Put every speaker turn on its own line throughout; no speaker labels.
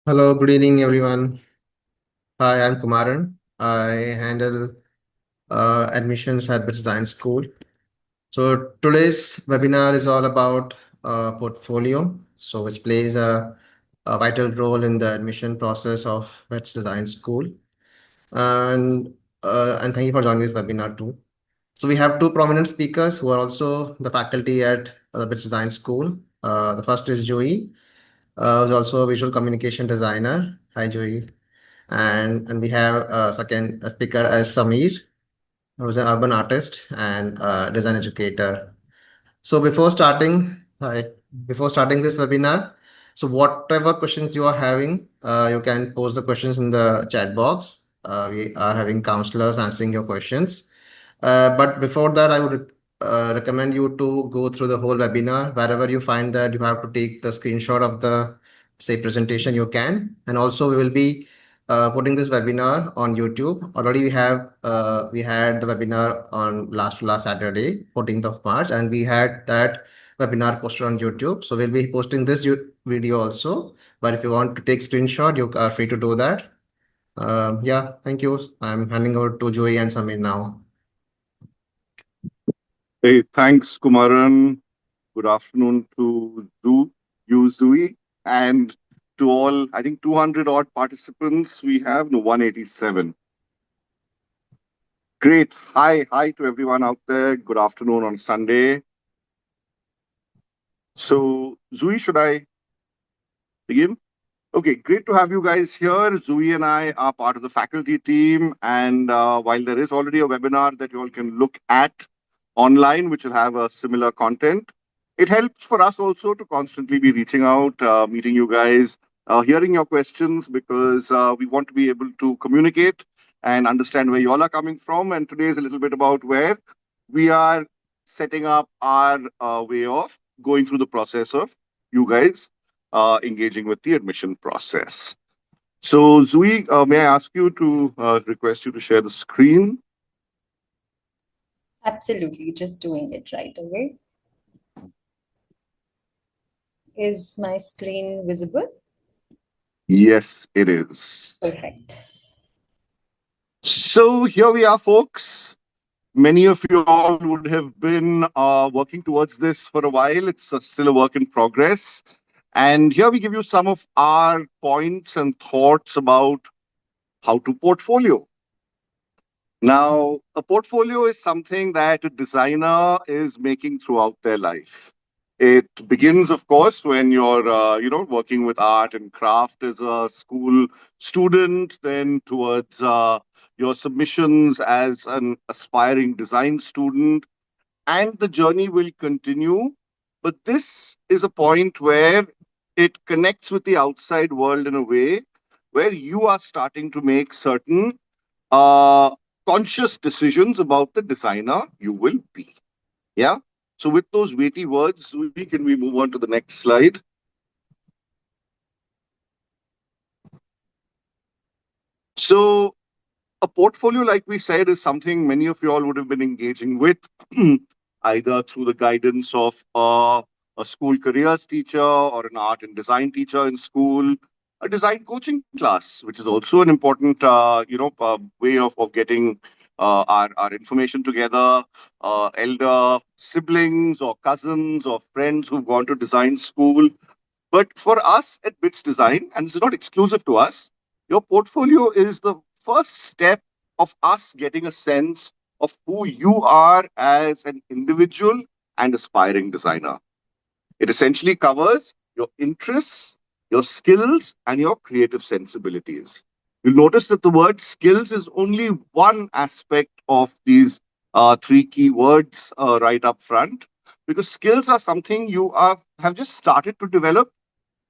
Hello, good evening, everyone. Hi, I'm Kumaran. I handle admissions at BITSDES Design School. So today's webinar is all about portfolio, so which plays a vital role in the admission process of BITSDES Design School. And and thank you for joining this webinar too. So we have two prominent speakers who are also the faculty at BITSDES Design School. The first is Joey, who's also a visual communication designer. Hi, Joey. And we have a second speaker as Samir, who's an urban artist and design educator. So before starting this webinar, so whatever questions you are having, you can post the questions in the chat box. We are having counselors answering your questions. But before that, I would recommend you to go through the whole webinar. Wherever you find that you have to take the screenshot of the say presentation, you can. And also, we will be putting this webinar on YouTube. Already, we had the webinar on last Saturday, 14th of March, and we had that webinar posted on YouTube. So we'll be posting this video also. But if you want to take screenshot, you are free to do that. Yeah, thank you. I'm handing over to Joey and Samir now.
Hey, thanks, Kumaran. Good afternoon to you, Zui, and to all, I think 200 odd participants we have, no, 187. Great. Hi to everyone out there. Good afternoon on Sunday. So, Zui, should I begin? Okay, great to have you guys here. Zui and I are part of the faculty team, and while there is already a webinar that you all can look at online, which will have a similar content, it helps for us also to constantly be reaching out, meeting you guys, hearing your questions, because we want to be able to communicate and understand where you all are coming from. And today is a little bit about where we are setting up our way of going through the process of you guys engaging with the admission process. So, Zui, may I ask you to request you to share the screen?
Absolutely, just doing it right away. Is my screen visible?
Yes, it is.
Perfect.
So here we are, folks. Many of you all would have been working towards this for a while. It's still a work in progress. And here we give you some of our points and thoughts about how to portfolio. Now, a portfolio is something that a designer is making throughout their life. It begins, of course, when you're, working with art and craft as a school student, then towards your submissions as an aspiring design student, and the journey will continue. But this is a point where it connects with the outside world in a way where you are starting to make certain uh, conscious decisions about the designer you will be. Yeah. So with those weighty words, can we move on to the next slide? So a portfolio, like we said, is something many of you all would have been engaging with, either through the guidance of a school careers teacher or an art and design teacher in school, a design coaching class, which is also an important, way of getting our information together, elder siblings or cousins or friends who've gone to design school. But for us at BITS Design, and this is not exclusive to us, your portfolio is the first step of us getting a sense of who you are as an individual and aspiring designer. It essentially covers your interests, your skills, and your creative sensibilities. You'll notice that the word skills is only one aspect of these three key words right up front, because skills are something you have just started to develop,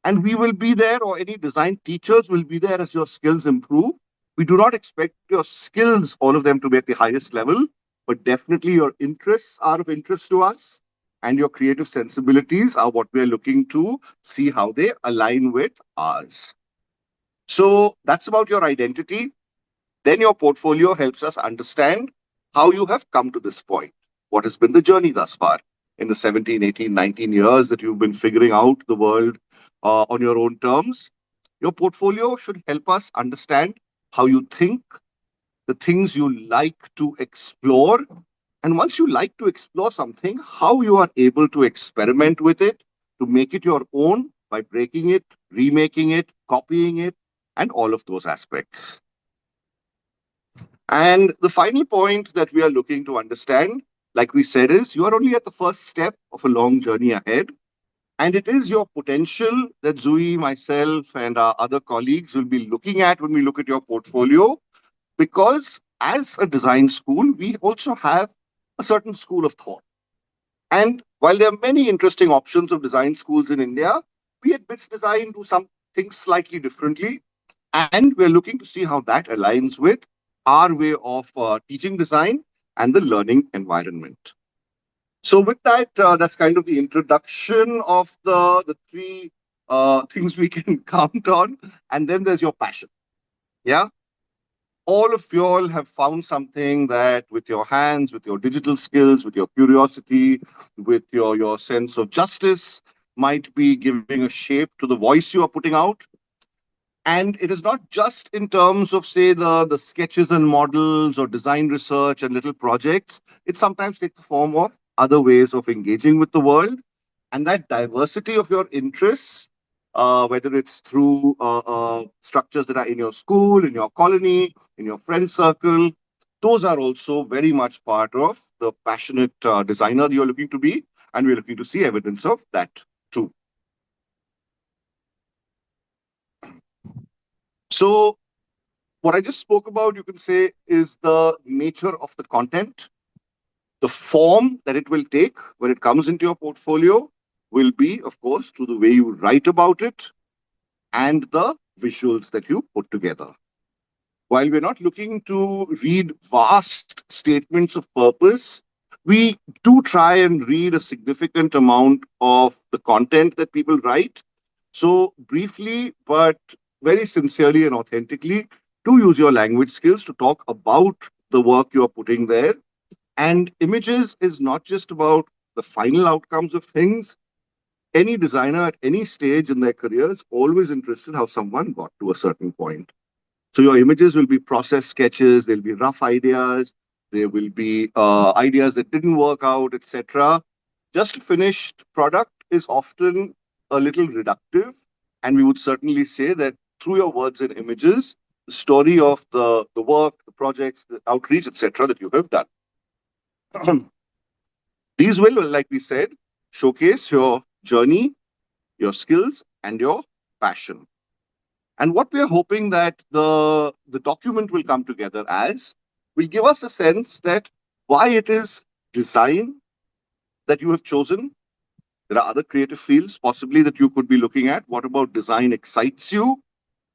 and we will be there, or any design teachers will be there as your skills improve. We do not expect your skills, all of them, to be at the highest level, but definitely your interests are of interest to us, and your creative sensibilities are what we are looking to see how they align with ours. So that's about your identity. Then your portfolio helps us understand how you have come to this point. What has been the journey thus far in the 17, 18, 19 years that you've been figuring out the world on your own terms? Your portfolio should help us understand how you think, the things you like to explore. And once you like to explore something, how you are able to experiment with it, to make it your own by breaking it, remaking it, copying it, and all of those aspects. And the final point that we are looking to understand, like we said, is you are only at the first step of a long journey ahead. And it is your potential that Zui, myself, and our other colleagues will be looking at when we look at your portfolio. Because as a design school, we also have a certain school of thought. And while there are many interesting options of design schools in India, we at BITS Design do some things slightly differently. And we're looking to see how that aligns with our way of teaching design and the learning environment. So with that, that's kind of the introduction of the three things we can count on. And then there's your passion. Yeah. All of you all have found something that with your hands, with your digital skills, with your curiosity, with your sense of justice, might be giving a shape to the voice you are putting out. And it is not just in terms of, say, the sketches and models or design research and little projects. It sometimes takes the form of other ways of engaging with the world. And that diversity of your interests, whether it's through structures that are in your school, in your colony, in your friend circle, those are also very much part of the passionate designer you're looking to be. And we're looking to see evidence of that too. So, what I just spoke about, you can say, is the nature of the content. The form that it will take when it comes into your portfolio will be, of course, through the way you write about it and the visuals that you put together. While we're not looking to read vast statements of purpose, we do try and read a significant amount of the content that people write. So, briefly, but very sincerely and authentically, do use your language skills to talk about the work you are putting there. And images is not just about the final outcomes of things. Any designer at any stage in their career is always interested how someone got to a certain point. So your images will be process sketches, there'll be rough ideas, there will be ideas that didn't work out, etc. Just a finished product is often a little reductive, and we would certainly say that through your words and images, the story of the work, the projects, the outreach, etc., that you have done. These will, like we said, showcase your journey, your skills, and your passion. And what we are hoping that the document will come together as will give us a sense that why it is design that you have chosen. There are other creative fields possibly that you could be looking at. What about design excites you?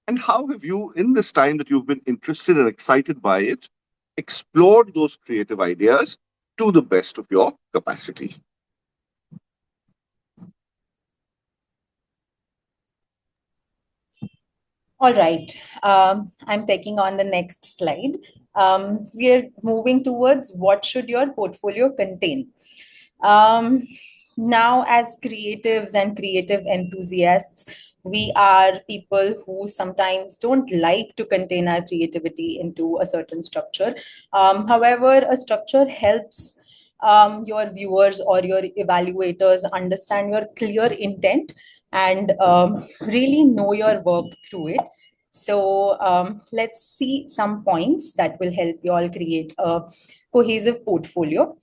And how have you, in this time that you've been interested and excited by it, explored those creative ideas to the best of your capacity?
All right, I'm taking on the next slide. We're moving towards what should your portfolio contain. Um, Now, as creatives and creative enthusiasts, we are people who sometimes don't like to contain our creativity into a certain structure. However, a structure helps your viewers or your evaluators understand your clear intent and really know your work through it. So let's see some points that will help you all create a cohesive portfolio.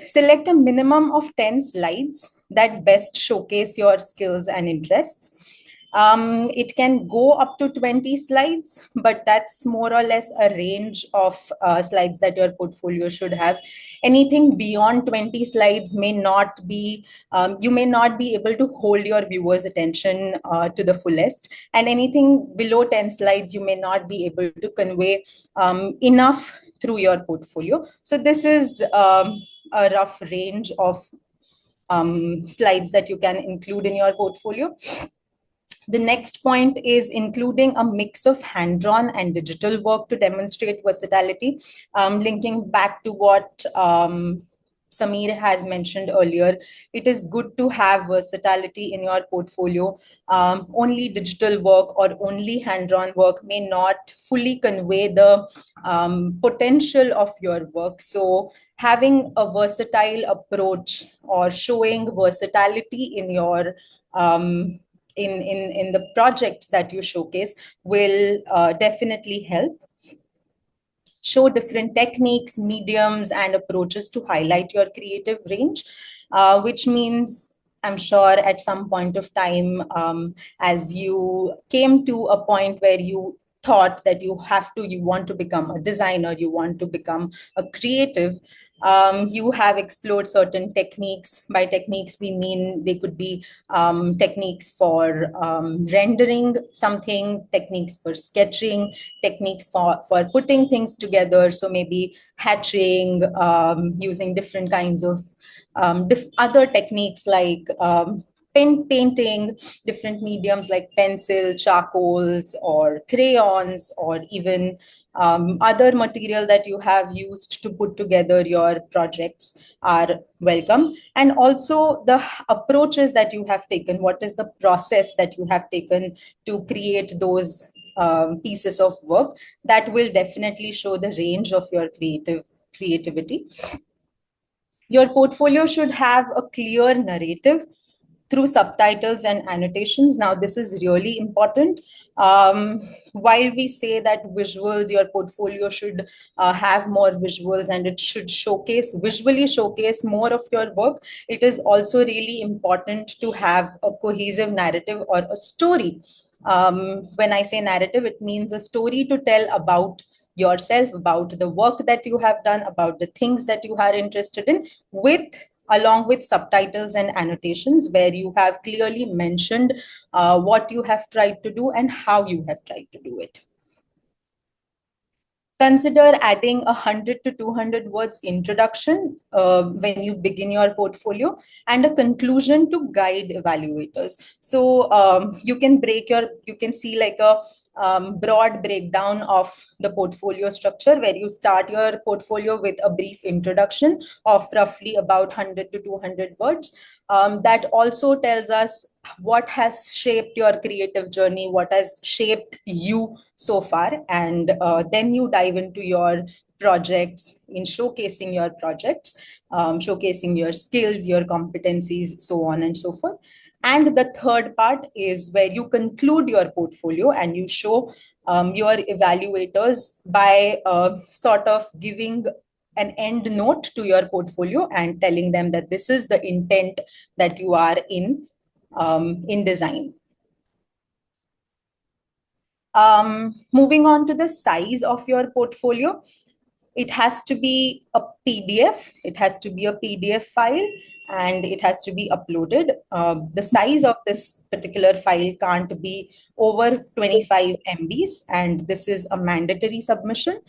Select a minimum of 10 slides that best showcase your skills and interests. It can go up to 20 slides, but that's more or less a range of slides that your portfolio should have. Anything beyond 20 slides may not be, you may not be able to hold your viewers' attention to the fullest. And anything below 10 slides, you may not be able to convey enough through your portfolio. So this is a rough range of slides that you can include in your portfolio. The next point is including a mix of hand-drawn and digital work to demonstrate versatility. Linking back to what Samir has mentioned earlier, it is good to have versatility in your portfolio. Only digital work or only hand-drawn work may not fully convey the potential of your work. So, having a versatile approach or showing versatility in your in the projects that you showcase will definitely help. Show different techniques, mediums, and approaches to highlight your creative range, which means I'm sure at some point of time, as you came to a point where you thought that you want to become a designer, you want to become a creative, you have explored certain techniques. By techniques, we mean they could be techniques for rendering something, techniques for sketching, techniques for putting things together. So maybe hatching, using different kinds of other techniques like painting, different mediums like pencil, charcoals, or crayons, or even other material that you have used to put together your projects are welcome. And also the approaches that you have taken, what is the process that you have taken to create those pieces of work, that will definitely show the range of your creativity. Your portfolio should have a clear narrative through subtitles and annotations. Now, this is really important. While we say that visuals, your portfolio should have more visuals and it should visually showcase more of your work, it is also really important to have a cohesive narrative or a story. When I say narrative, it means a story to tell about yourself, about the work that you have done, about the things that you are interested in, with along with subtitles and annotations where you have clearly mentioned what you have tried to do and how you have tried to do it. Consider adding 100 to 200 words introduction when you begin your portfolio, and a conclusion to guide evaluators. So you can see like a broad breakdown of the portfolio structure, where you start your portfolio with a brief introduction of roughly about 100 to 200 words. That also tells us what has shaped your creative journey, what has shaped you so far, and then you dive into your projects, in showcasing your projects, showcasing your skills, your competencies, so on and so forth. And the third part is where you conclude your portfolio and you show your evaluators by sort of giving an end note to your portfolio and telling them that this is the intent that you are in design. Moving on to the size of your portfolio, it has to be a PDF, it has to be a PDF file, and it has to be uploaded. The size of this particular file can't be over 25 MBs, and this is a mandatory submission.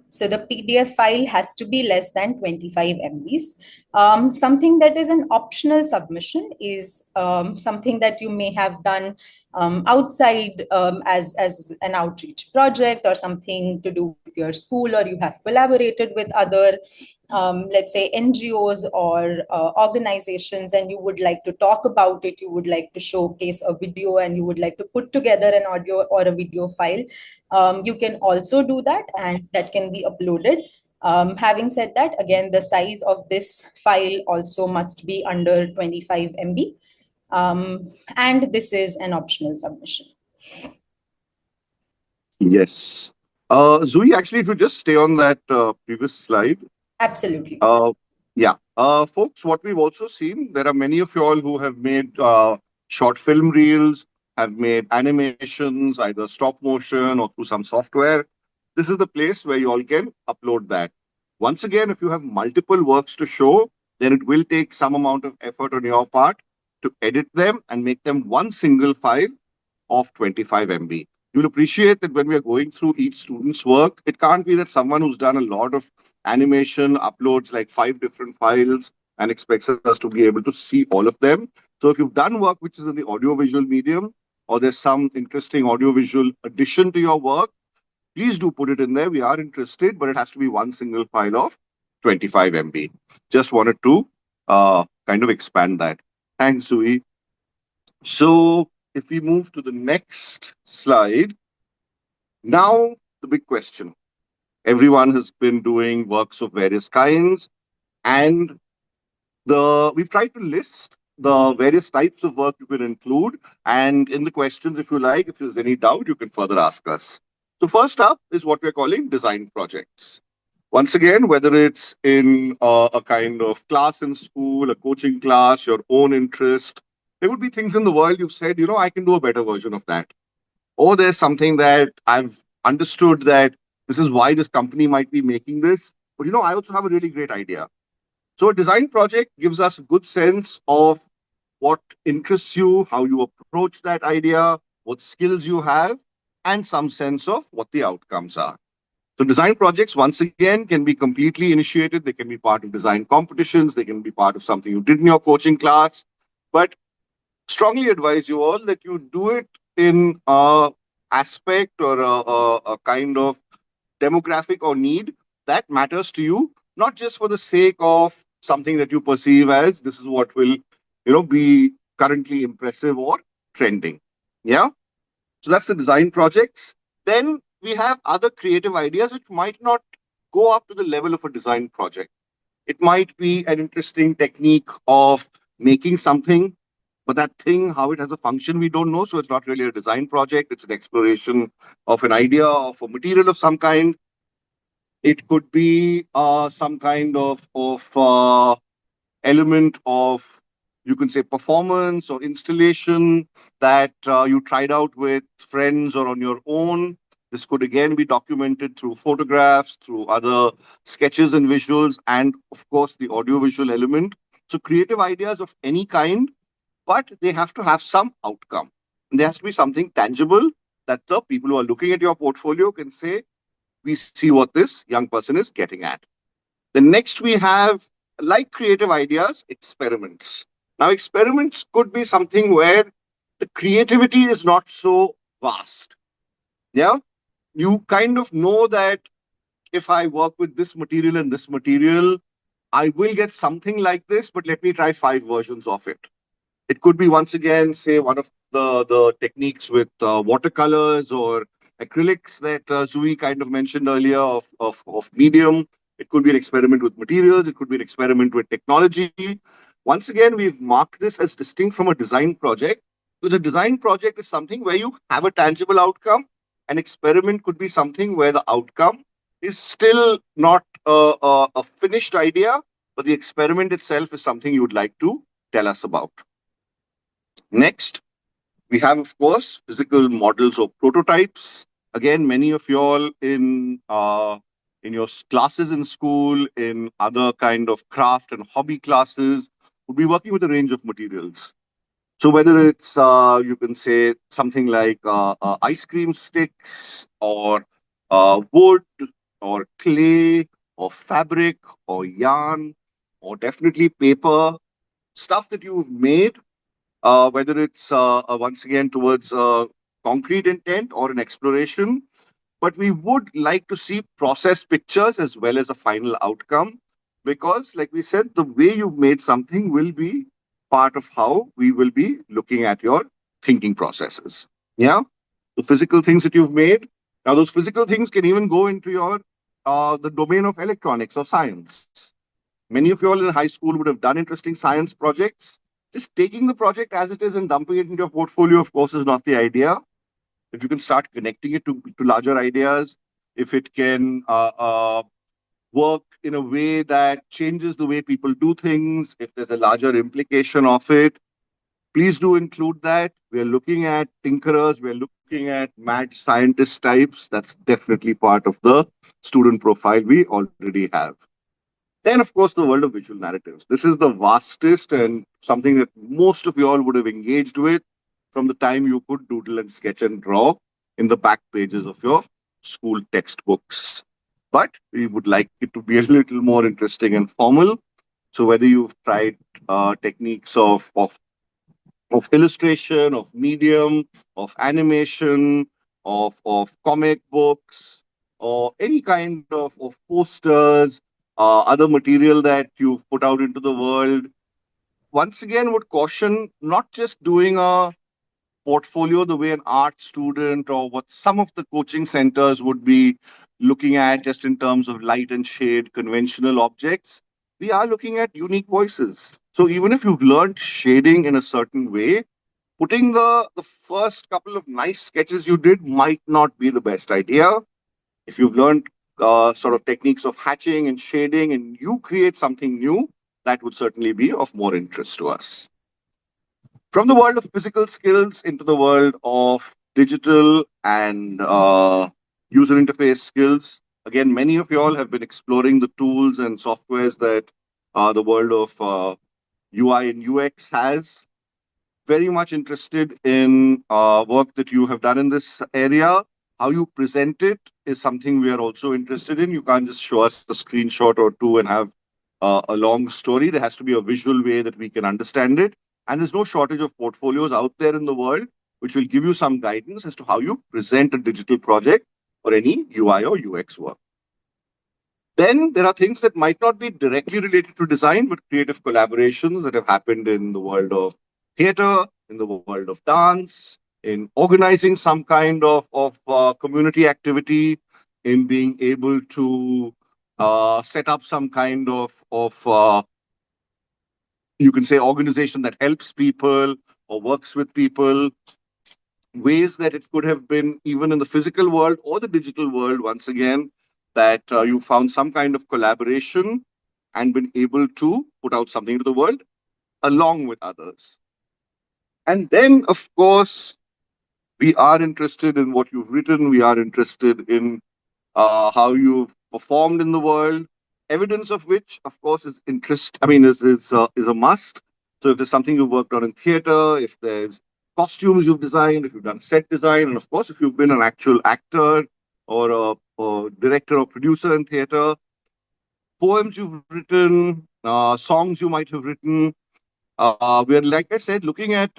So the PDF file has to be less than 25 MBs. Something that is an optional submission is something that you may have done outside as an outreach project, or something to do with your school, or you have collaborated with other, let's say, NGOs or organizations, and you would like to talk about it, you would like to showcase a video, and you would like to put together an audio or a video file. You can also do that, and that can be uploaded. Having said that, again, the size of this file also must be under 25 MB. And this is an optional submission.
Yes. Zui, actually, if you just stay on that previous slide.
Absolutely.
Yeah. Folks, what we've also seen, there are many of you all who have made short film reels, have made animations, either stop motion or through some software. This is the place where you all can upload that. Once again, if you have multiple works to show, then it will take some amount of effort on your part to edit them and make them one single file of 25 MB. You'll appreciate that when we are going through each student's work, it can't be that someone who's done a lot of animation uploads like 5 different files and expects us to be able to see all of them. So if you've done work which is in the audiovisual medium, or there's some interesting audiovisual addition to your work, please do put it in there. We are interested, but it has to be one single file of 25 MB. Just wanted to kind of expand that. Thanks, Zui. So if we move to the next slide, now the big question. Everyone has been doing works of various kinds, and we've tried to list the various types of work you can include. And in the questions, if you like, if there's any doubt, you can further ask us. So first up is what we're calling design projects. Once again, whether it's in a kind of class in school, a coaching class, your own interest, there would be things in the world you've said, I can do a better version of that. Or there's something that I've understood that this is why this company might be making this. But I also have a really great idea. So a design project gives us a good sense of what interests you, how you approach that idea, what skills you have, and some sense of what the outcomes are. So design projects, once again, can be completely initiated. They can be part of design competitions. They can be part of something you did in your coaching class. But strongly advise you all that you do it in a aspect or a kind of demographic or need that matters to you, not just for the sake of something that you perceive as this is what will, be currently impressive or trending. Yeah. So that's the design projects. Then we have other creative ideas which might not go up to the level of a design project. It might be an interesting technique of making something, but that thing, how it has a function, we don't know. So it's not really a design project. It's an exploration of an idea of a material of some kind. It could be some kind of element of, you can say, performance or installation that you tried out with friends or on your own. This could again be documented through photographs, through other sketches and visuals, and of course the audiovisual element. So creative ideas of any kind, but they have to have some outcome. And there has to be something tangible that the people who are looking at your portfolio can say, we see what this young person is getting at. Then next we have, like creative ideas, experiments. Now, experiments could be something where the creativity is not so vast. Yeah. You kind of know that if I work with this material and this material, I will get something like this, but let me try 5 versions of it. It could be, once again, say, one of the techniques with watercolors or acrylics that Zui kind of mentioned earlier of medium. It could be an experiment with materials. It could be an experiment with technology. Once again, we've marked this as distinct from a design project, because a design project is something where you have a tangible outcome. An experiment could be something where the outcome is still not a finished idea, but the experiment itself is something you would like to tell us about. Next, we have, of course, physical models or prototypes. Again, many of you all in your classes in school, in other kind of craft and hobby classes, would be working with a range of materials. So whether it's you can say something like ice cream sticks or wood or clay or fabric or yarn or definitely paper, stuff that you've made, whether it's once again towards concrete intent or an exploration. But we would like to see process pictures as well as a final outcome, because, like we said, the way you've made something will be part of how we will be looking at your thinking processes. Yeah. The physical things that you've made. Now, those physical things can even go into your the domain of electronics or science. Many of you all in high school would have done interesting science projects. Just taking the project as it is and dumping it into your portfolio, of course, is not the idea. If you can start connecting it to larger ideas, if it can work in a way that changes the way people do things, if there's a larger implication of it, please do include that. We're looking at tinkerers, we're looking at mad scientist types. That's definitely part of the student profile we already have. Then, of course, the world of visual narratives. This is the vastest and something that most of you all would have engaged with from the time you could doodle and sketch and draw in the back pages of your school textbooks. But we would like it to be a little more interesting and formal. So whether you've tried techniques of illustration, of medium, of animation, of comic books, or any kind of posters, other material that you've put out into the world. Once again, would caution not just doing a portfolio the way an art student or what some of the coaching centers would be looking at just in terms of light and shade, conventional objects. We are looking at unique voices. So even if you've learned shading in a certain way, putting the first couple of nice sketches you did might not be the best idea. If you've learned sort of techniques of hatching and shading and you create something new, that would certainly be of more interest to us. From the world of physical skills into the world of digital and user interface skills. Again, many of you all have been exploring the tools and softwares that the world of UI and UX has. Very much interested in work that you have done in this area. How you present it is something we are also interested in. You can't just show us a screenshot or two and have a long story. There has to be a visual way that we can understand it. And there's no shortage of portfolios out there in the world which will give you some guidance as to how you present a digital project or any UI or UX work. Then there are things that might not be directly related to design, but creative collaborations that have happened in the world of theater, in the world of dance, in organizing some kind of community activity, in being able to set up some kind of you can say organization that helps people or works with people, ways that it could have been even in the physical world or the digital world, once again, that you found some kind of collaboration and been able to put out something to the world along with others. And then, of course, we are interested in what you've written. We are interested in how you've performed in the world. Evidence of which, of course, is interest. I mean, is a must. So if there's something you've worked on in theater, if there's costumes you've designed, if you've done set design, and of course, if you've been an actual actor or a director or producer in theater, poems you've written, songs you might have written. We're, like I said, looking at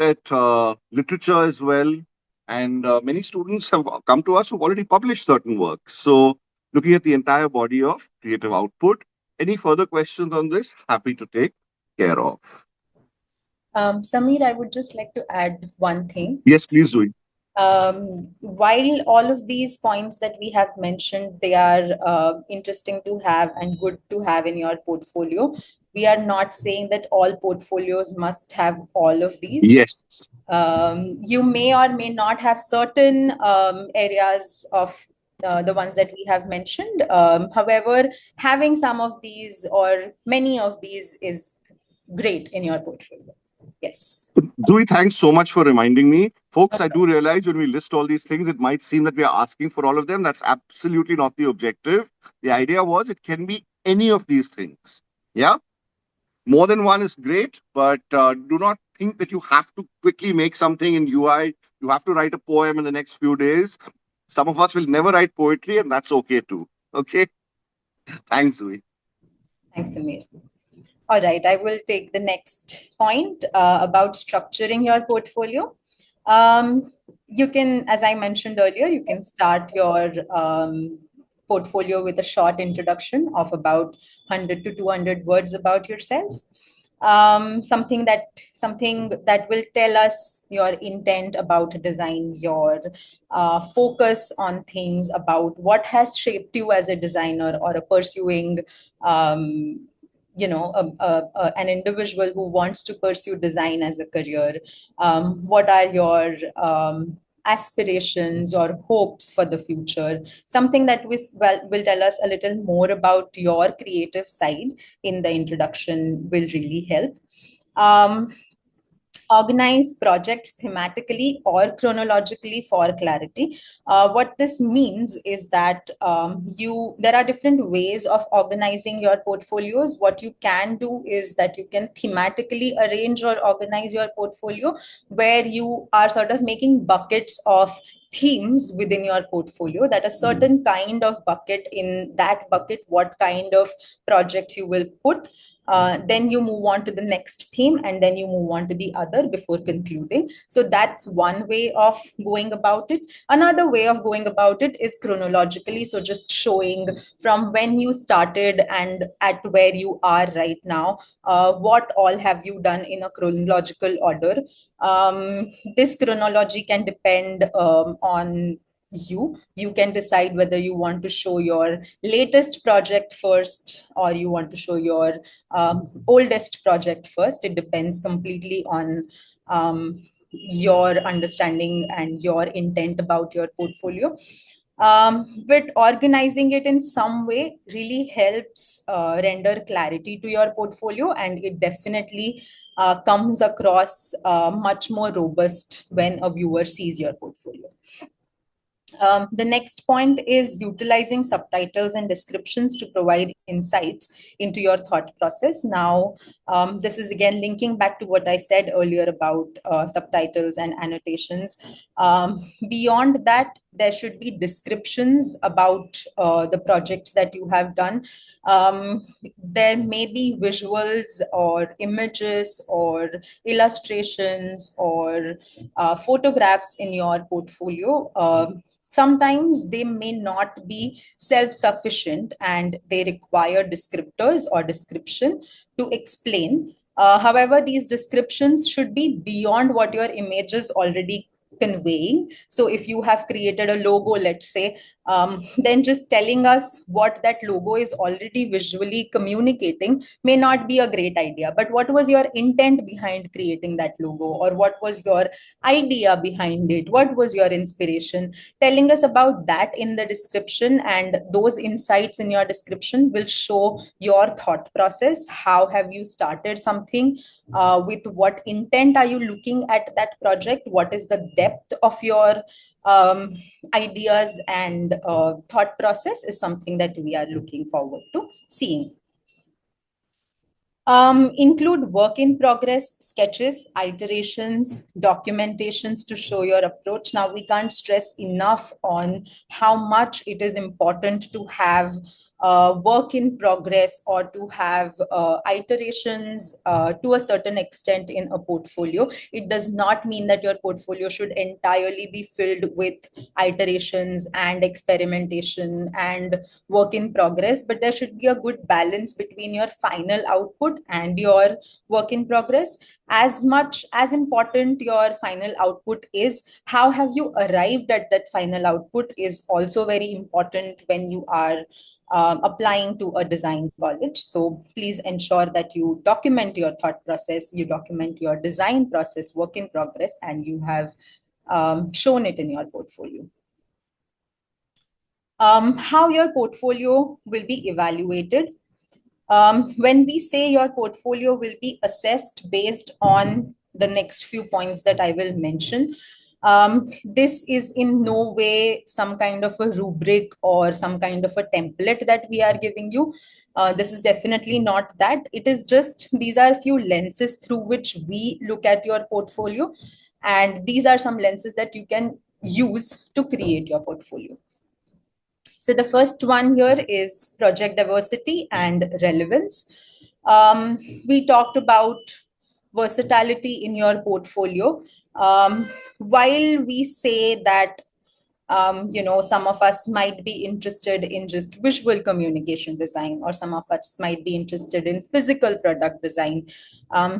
literature as well. And many students have come to us who've already published certain works. So looking at the entire body of creative output. Any further questions on this? Happy to take care of.
Samir, I would just like to add one thing.
Yes, please do it.
While all of these points that we have mentioned, they are interesting to have and good to have in your portfolio, we are not saying that all portfolios must have all of these.
Yes.
You may or may not have certain areas of the ones that we have mentioned. However, having some of these or many of these is great in your portfolio. Yes.
Zoe, thanks so much for reminding me. Folks, I do realize when we list all these things, it might seem that we are asking for all of them. That's absolutely not the objective. The idea was it can be any of these things. Yeah? More than one is great, but do not think that you have to quickly make something in UI. You have to write a poem in the next few days. Some of us will never write poetry, and that's okay too. Okay? Thanks, Zoe.
Thanks, Samir. All right, I will take the next point about structuring your portfolio. You can, as I mentioned earlier, you can start your portfolio with a short introduction of about 100 to 200 words about yourself. Something that will tell us your intent about design, your focus on things, about what has shaped you as a designer or a pursuing an individual who wants to pursue design as a career. What are your aspirations or hopes for the future? Something that will tell us a little more about your creative side in the introduction will really help. Organize projects thematically or chronologically for clarity. What this means is that there are different ways of organizing your portfolios. What you can do is that you can thematically arrange or organize your portfolio, where you are sort of making buckets of themes within your portfolio, that a certain kind of bucket, in that bucket what kind of projects you will put. Then you move on to the next theme, and then you move on to the other before concluding. So that's one way of going about it. Another way of going about it is chronologically, so just showing from when you started and at where you are right now, what all have you done in a chronological order. This chronology can depend on you can decide whether you want to show your latest project first, or you want to show your oldest project first. It depends completely on your understanding and your intent about your portfolio. But organizing it in some way really helps render clarity to your portfolio, and it definitely comes across much more robust when a viewer sees your portfolio. The next point is utilizing subtitles and descriptions to provide insights into your thought process. Now, this is again linking back to what I said earlier about subtitles and annotations. Beyond that, there should be descriptions about the projects that you have done. There may be visuals or images or illustrations or photographs in your portfolio. Sometimes they may not be self-sufficient and they require descriptors or description to explain. However, these descriptions should be beyond what your image is already conveying. So if you have created a logo, let's say, then just telling us what that logo is already visually communicating may not be a great idea. But what was your intent behind creating that logo, or what was your idea behind it? What was your inspiration? Telling us about that in the description, and those insights in your description will show your thought process. How have you started something? With what intent are you looking at that project? What is the depth of your ideas and thought process is something that we are looking forward to seeing. Include work in progress, sketches, iterations, documentations to show your approach. Now, we can't stress enough on how much it is important to have work in progress, or to have iterations to a certain extent in a portfolio. It does not mean that your portfolio should entirely be filled with iterations and experimentation and work in progress, but there should be a good balance between your final output and your work in progress. As much as important your final output is, how have you arrived at that final output is also very important when you are applying to a design college. So please ensure that you document your thought process, you document your design process, work in progress, and you have shown it in your portfolio. How your portfolio will be evaluated. When we say your portfolio will be assessed based on the next few points that I will mention, this is in no way some kind of a rubric or some kind of a template that we are giving you. This is definitely not that. It is just, these are a few lenses through which we look at your portfolio, and these are some lenses that you can use to create your portfolio. So the first one here is project diversity and relevance. We talked about versatility in your portfolio. While we say that some of us might be interested in just visual communication design, or some of us might be interested in physical product design.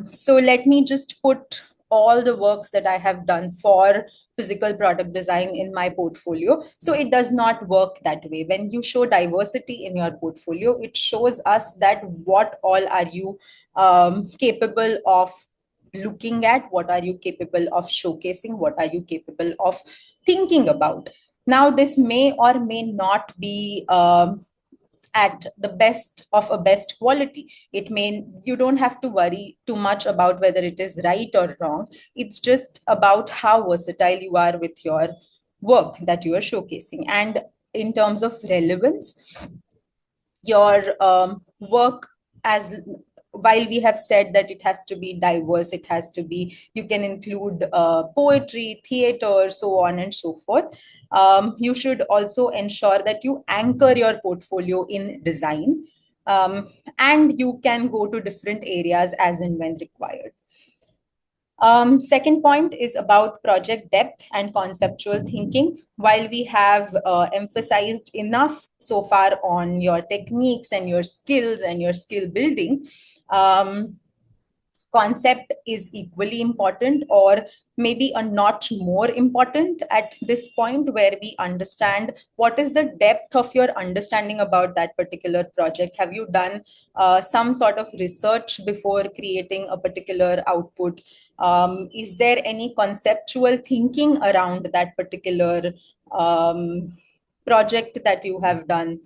So let me just put all the works that I have done for physical product design in my portfolio. So it does not work that way. When you show diversity in your portfolio, it shows us that what all are you capable of looking at, what are you capable of showcasing, what are you capable of thinking about. Now, this may or may not be at the best of a best quality. It may, you don't have to worry too much about whether it is right or wrong. It's just about how versatile you are with your work that you are showcasing. And in terms of relevance, your work as while we have said that it has to be diverse, it has to be, you can include poetry, theater, so on and so forth. You should also ensure that you anchor your portfolio in design, and you can go to different areas as and when required. Second point is about project depth and conceptual thinking. While we have emphasized enough so far on your techniques and your skills and your skill building, concept is equally important, or maybe a notch more important at this point, where we understand what is the depth of your understanding about that particular project. Have you done some sort of research before creating a particular output? Is there any conceptual thinking around that particular project that you have done?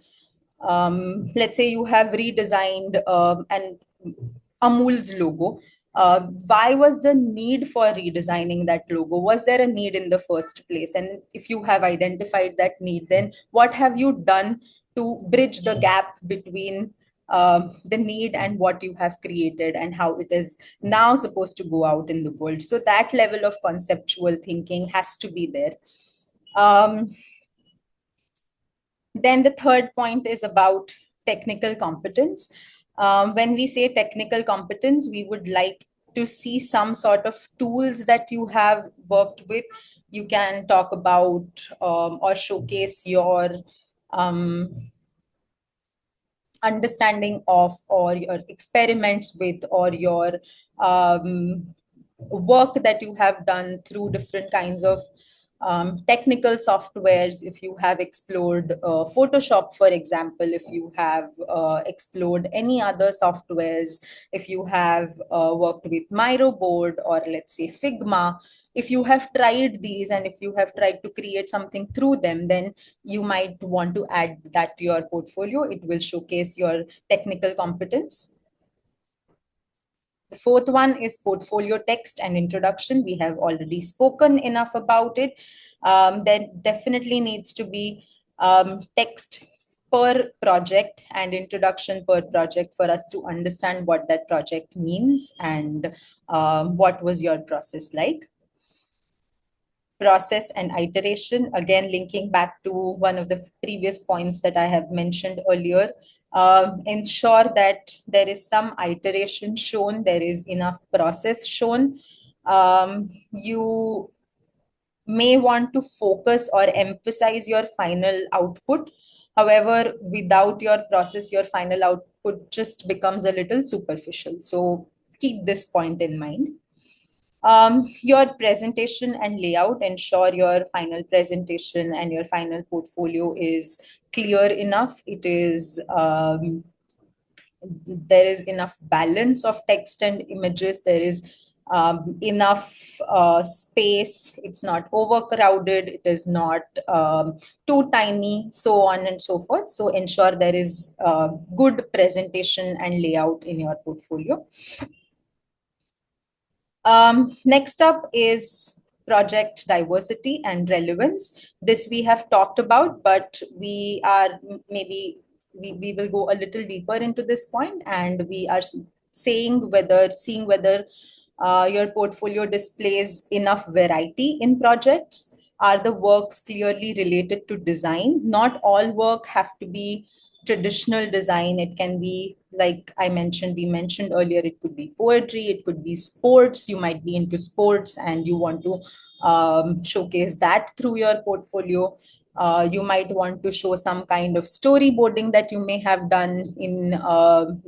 Let's say you have redesigned an Amul's logo. Why was the need for redesigning that logo? Was there a need in the first place? And if you have identified that need, then what have you done to bridge the gap between the need and what you have created and how it is now supposed to go out in the world? So that level of conceptual thinking has to be there. Then the third point is about technical competence. When we say technical competence, we would like to see some sort of tools that you have worked with. You can talk about or showcase your um, understanding of, or your experiments with, or your um, work that you have done through different kinds of technical softwares. If you have explored Photoshop, for example, if you have explored any other softwares, if you have worked with Miro board, or let's say Figma, if you have tried these and if you have tried to create something through them, then you might want to add that to your portfolio. It will showcase your technical competence. The fourth one is portfolio text and introduction. We have already spoken enough about it. There definitely needs to be text per project and introduction per project for us to understand what that project means and what was your process like. Process and iteration, again linking back to one of the previous points that I have mentioned earlier. Ensure that there is some iteration shown, there is enough process shown. You may want to focus or emphasize your final output. However, without your process, your final output just becomes a little superficial. So keep this point in mind. Your presentation and layout, ensure your final presentation and your final portfolio is clear enough. It is there is enough balance of text and images. There is enough space. It's not overcrowded. It is not too tiny, so on and so forth. So ensure there is good presentation and layout in your portfolio. Next up is project diversity and relevance. This we have talked about, but we are maybe we will go a little deeper into this point, and we are seeing whether your portfolio displays enough variety in projects. Are the works clearly related to design? Not all work have to be traditional design. It can be, like we mentioned earlier, it could be poetry, it could be sports. You might be into sports and you want to showcase that through your portfolio. You might want to show some kind of storyboarding that you may have done in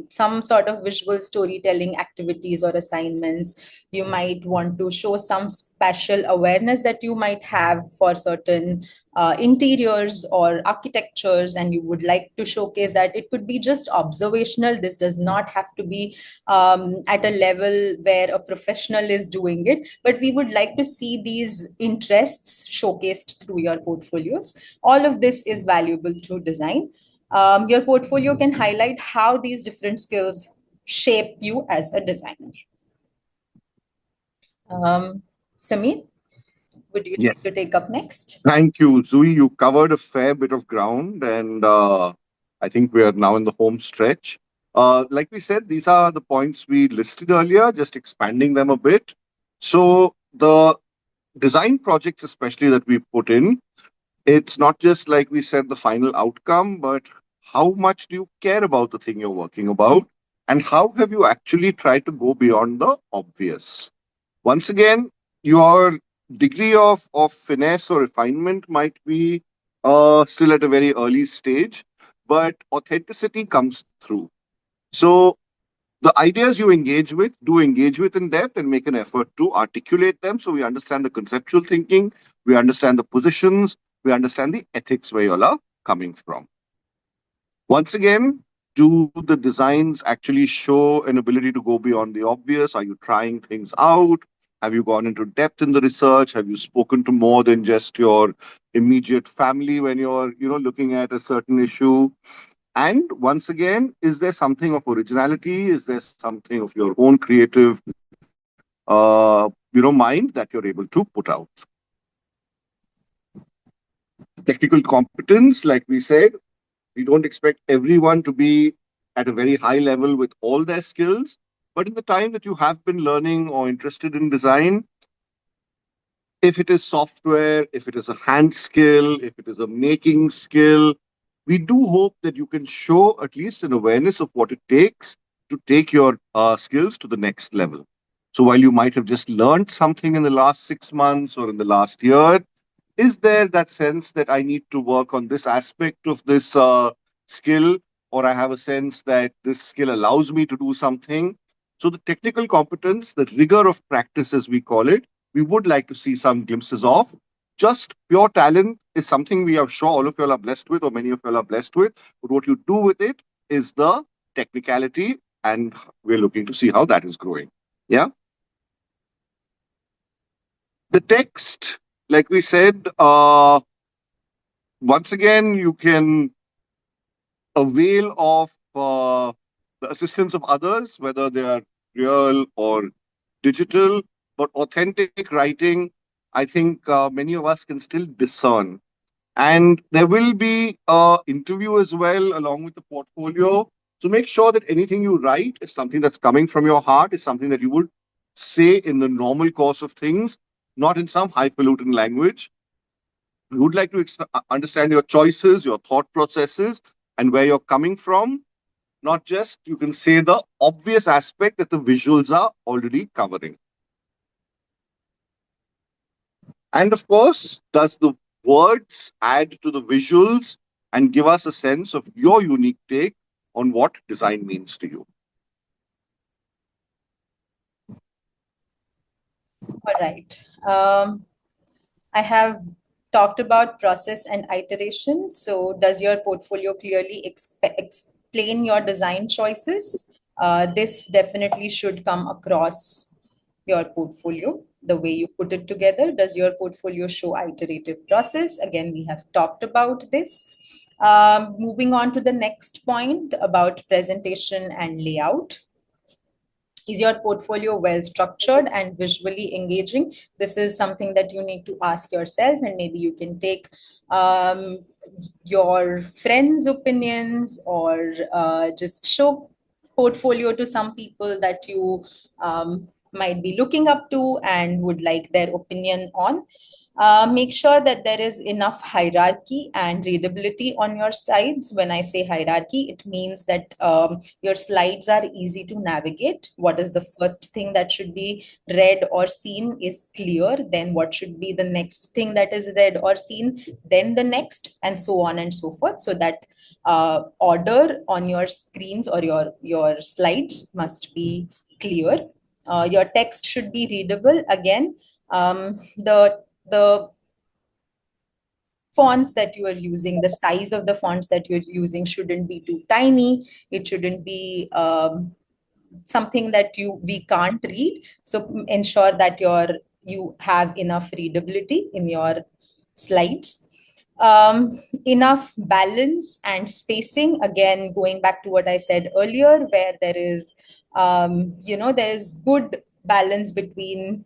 some sort of visual storytelling activities or assignments. You might want to show some special awareness that you might have for certain interiors or architectures, and you would like to showcase that. It could be just observational. This does not have to be at a level where a professional is doing it, but we would like to see these interests showcased through your portfolios. All of this is valuable to design. Your portfolio can highlight how these different skills shape you as a designer. Samir, would you like to
Yes.
take up next?
Thank you, Zui. You covered a fair bit of ground, and I think we are now in the home stretch. Like we said, these are the points we listed earlier, just expanding them a bit. So the design projects, especially that we put in, it's not just like we said the final outcome, but how much do you care about the thing you're working about? And how have you actually tried to go beyond the obvious? Once again, your degree of finesse or refinement might be still at a very early stage, but authenticity comes through. So the ideas you engage with, do engage with in depth and make an effort to articulate them so we understand the conceptual thinking, we understand the positions, we understand the ethics where you all are coming from. Once again, do the designs actually show an ability to go beyond the obvious? Are you trying things out? Have you gone into depth in the research? Have you spoken to more than just your immediate family when you're, looking at a certain issue? And once again, is there something of originality? Is there something of your own creative, mind that you're able to put out? Technical competence, like we said, we don't expect everyone to be at a very high level with all their skills. But in the time that you have been learning or interested in design, if it is software, if it is a hand skill, if it is a making skill, we do hope that you can show at least an awareness of what it takes to take your skills to the next level. So while you might have just learned something in the last 6 months or in the last year, is there that sense that I need to work on this aspect of this skill, or I have a sense that this skill allows me to do something? So, the technical competence, the rigor of practice, as we call it, we would like to see some glimpses of. Just pure talent is something we are sure all of you all are blessed with, or many of you all are blessed with. But what you do with it is the technicality, and we're looking to see how that is growing. Yeah. The text, like we said, once again, you can avail of the assistance of others, whether they are real or digital, but authentic writing, I think many of us can still discern. And there will be an interview as well along with the portfolio. So make sure that anything you write is something that's coming from your heart, is something that you would say in the normal course of things, not in some highfalutin language. We would like to understand your choices, your thought processes, and where you're coming from. Not just, you can say, the obvious aspect that the visuals are already covering. And of course, does the words add to the visuals and give us a sense of your unique take on what design means to you?
All right. I have talked about process and iteration. So, does your portfolio clearly explain your design choices? This definitely should come across your portfolio, the way you put it together. Does your portfolio show iterative process? Again, we have talked about this. Moving on to the next point about presentation and layout. Is your portfolio well structured and visually engaging? This is something that you need to ask yourself, and maybe you can take your friends' opinions or just show portfolio to some people that you might be looking up to and would like their opinion on. Make sure that there is enough hierarchy and readability on your slides. When I say hierarchy, it means that your slides are easy to navigate. What is the first thing that should be read or seen is clear. Then what should be the next thing that is read or seen, then the next, and so on and so forth. So that order on your screens or your slides must be clear. Your text should be readable. Again, the fonts that you are using, the size of the fonts that you're using shouldn't be too tiny. It shouldn't be something that we can't read. So ensure that you have enough readability in your slides. Enough balance and spacing. Again, going back to what I said earlier, where there is good balance between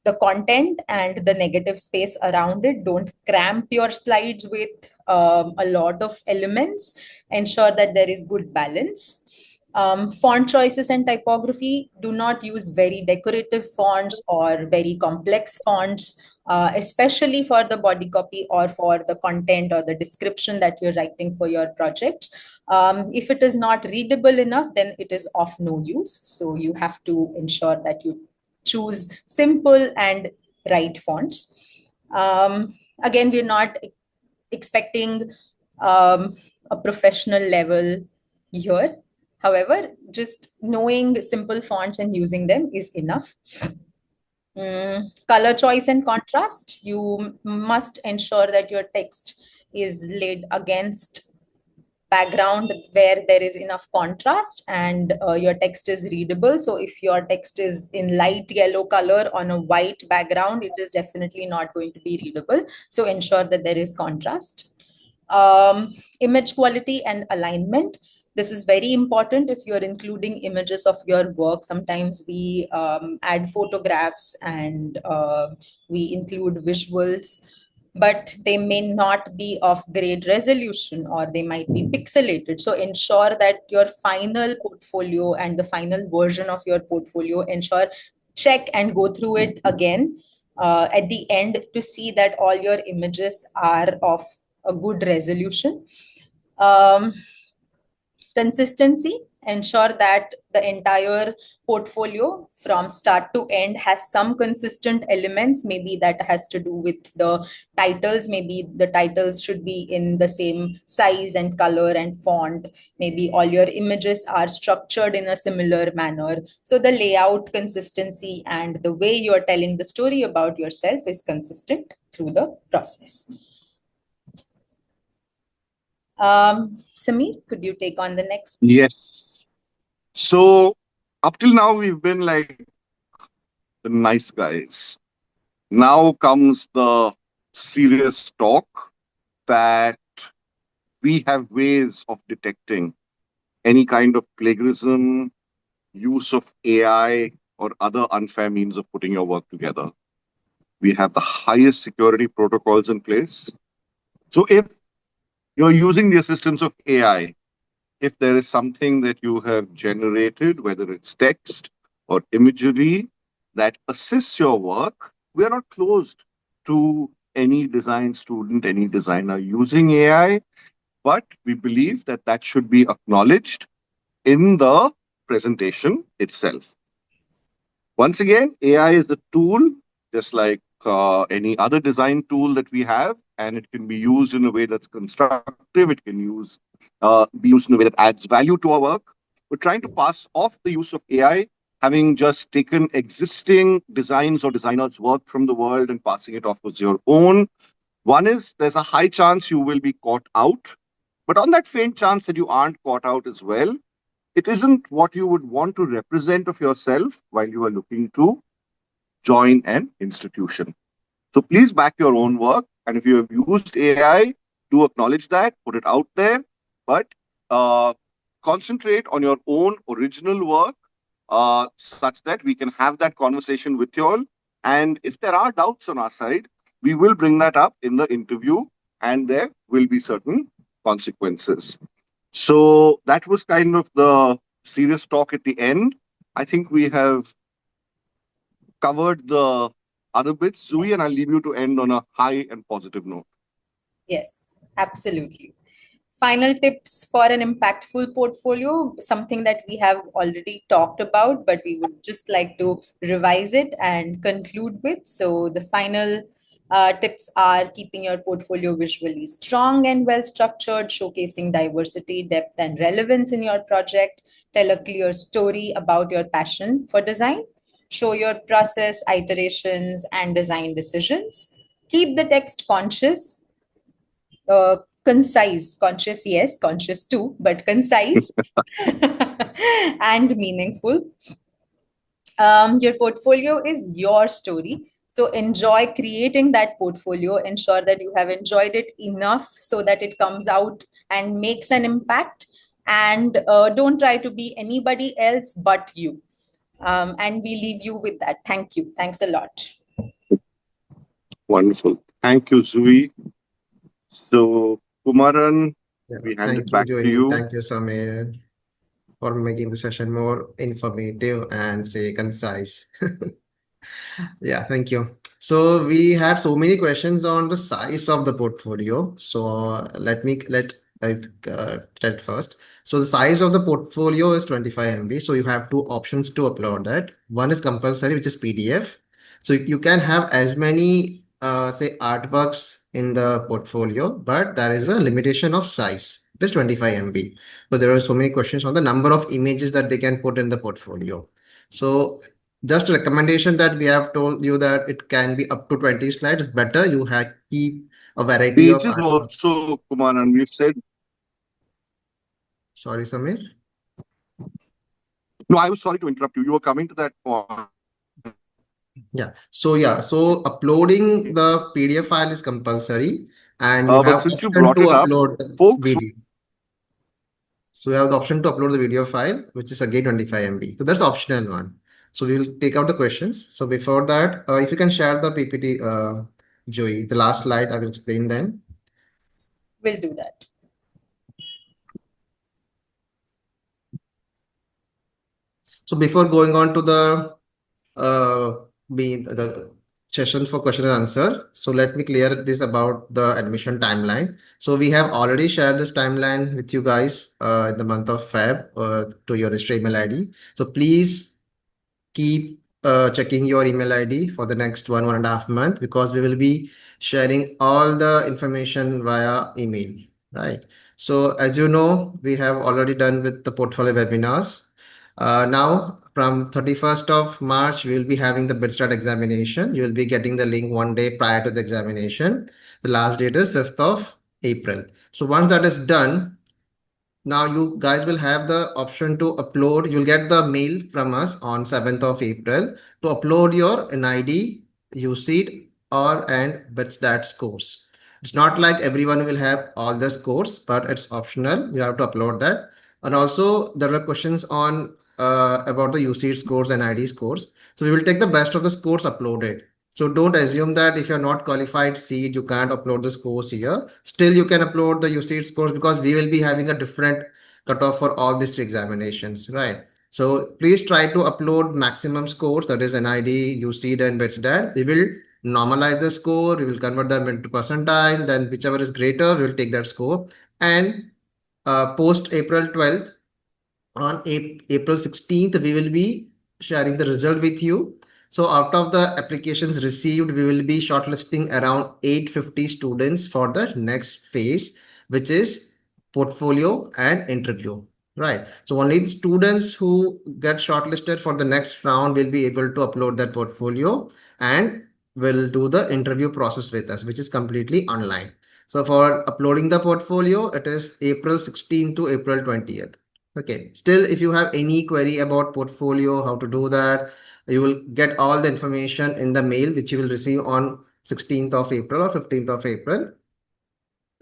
the content and the negative space around it. Don't cramp your slides with a lot of elements. Ensure that there is good balance. Font choices and typography: do not use very decorative fonts or very complex fonts, especially for the body copy or for the content or the description that you're writing for your projects. If it is not readable enough, then it is of no use. So you have to ensure that you choose simple and right fonts. Again, we're not expecting a professional level here. However, just knowing simple fonts and using them is enough. Color choice and contrast: you must ensure that your text is laid against background where there is enough contrast, and your text is readable. So if your text is in light yellow color on a white background, it is definitely not going to be readable. So ensure that there is contrast. Image quality and alignment: this is very important if you're including images of your work. Sometimes we add photographs and we include visuals, but they may not be of great resolution or they might be pixelated. So ensure that your final portfolio and the final version of your portfolio, check and go through it again at the end to see that all your images are of a good resolution. Um, Consistency: ensure that the entire portfolio from start to end has some consistent elements. Maybe that has to do with the titles. Maybe the titles should be in the same size and color and font. Maybe all your images are structured in a similar manner. So the layout consistency and the way you're telling the story about yourself is consistent through the process. Samir, could you take on the next?
Yes. So up till now, we've been like the nice guys. Now comes the serious talk that we have ways of detecting any kind of plagiarism, use of AI, or other unfair means of putting your work together. We have the highest security protocols in place. So if you're using the assistance of AI, if there is something that you have generated, whether it's text or imagery that assists your work, we are not closed to any design student, any designer using AI, but we believe that that should be acknowledged in the presentation itself. Once again, AI is a tool, just like any other design tool that we have, and it can be used in a way that's constructive. It can be used in a way that adds value to our work. We're trying to pass off the use of AI, having just taken existing designs or designers' work from the world and passing it off as your own. One is there's a high chance you will be caught out, but on that faint chance that you aren't caught out as well, it isn't what you would want to represent of yourself while you are looking to join an institution. So please back your own work. And if you have used AI, do acknowledge that, put it out there, but uh, concentrate on your own original work such that we can have that conversation with you all. And if there are doubts on our side, we will bring that up in the interview and there will be certain consequences. So that was kind of the serious talk at the end. I think we have covered the other bits, Zui, and I'll leave you to end on a high and positive note.
Yes, absolutely. Final tips for an impactful portfolio, something that we have already talked about, but we would just like to revise it and conclude with. So the final tips are keeping your portfolio visually strong and well structured, showcasing diversity, depth, and relevance in your project. Tell a clear story about your passion for design. Show your process, iterations, and design decisions. Keep the text conscious, concise, conscious, yes, conscious too, but concise and meaningful. Your portfolio is your story. So enjoy creating that portfolio. Ensure that you have enjoyed it enough so that it comes out and makes an impact. And don't try to be anybody else but you. And we leave you with that. Thank you. Thanks a lot.
Wonderful. Thank you, Zui. So, Kumaran,
Yeah.
we hand it
Thank you,
back to
Joey.
you.
Thank you, Samir, for making the session more informative and say concise. Yeah, thank you. So we had so many questions on the size of the portfolio. So let I tell it first. So the size of the portfolio is 25 MB. So you have two options to upload that. One is compulsory, which is PDF. So you can have as many say artworks in the portfolio, but there is a limitation of size. It is 25 MB. So there are so many questions on the number of images that they can put in the portfolio. So just a recommendation that we have told you that it can be up to 20 slides. Better you have keep a variety of
Pages
artworks.
also, Kumaran, we've said.
Sorry, Samir.
No, I was sorry to interrupt you. You were coming to that point.
So uploading the PDF file is compulsory, and you
But
have
since you
option
brought
to
it up,
upload the
folks,
video. So you have the option to upload the video file, which is again 25 MB. So that's optional one. So we will take out the questions. So before that, if you can share the PPT, Joey, the last slide, I will explain then.
We'll do that.
So before going on to the be the session for question and answer. So let me clear this about the admission timeline. So we have already shared this timeline with you guys in the month of Feb to your registered email ID. So please keep checking your email ID for the next 1.5 months because we will be sharing all the information via email, right? So as you know, we have already done with the portfolio webinars. Now from 31st of March, we will be having the BITSDES examination. You will be getting the link one day prior to the examination. The last date is 5th of April. So once that is done, now you guys will have the option to upload. You'll get the mail from us on 7th of April to upload your NID, USEED, or and BITSDAT scores. It's not like everyone will have all the scores, but it's optional. You have to upload that. And also there are questions on about the USEED scores and ID scores. So we will take the best of the scores uploaded. So don't assume that if you're not qualified seed, you can't upload the scores here. Still, you can upload the USEED scores because we will be having a different cutoff for all these three examinations, right? So please try to upload maximum scores, that is NID, USEED, and BITSDAT. We will normalize the score, we will convert them into percentile, then whichever is greater, we will take that score. And post April 12th, on April 16th, we will be sharing the result with you. So out of the applications received, we will be shortlisting around 850 students for the next phase, which is portfolio and interview. Right. So only the students who get shortlisted for the next round will be able to upload their portfolio and will do the interview process with us, which is completely online. So for uploading the portfolio, it is April 16th to April 20th. Okay. Still, if you have any query about portfolio, how to do that, you will get all the information in the mail, which you will receive on 16th of April or 15th of April.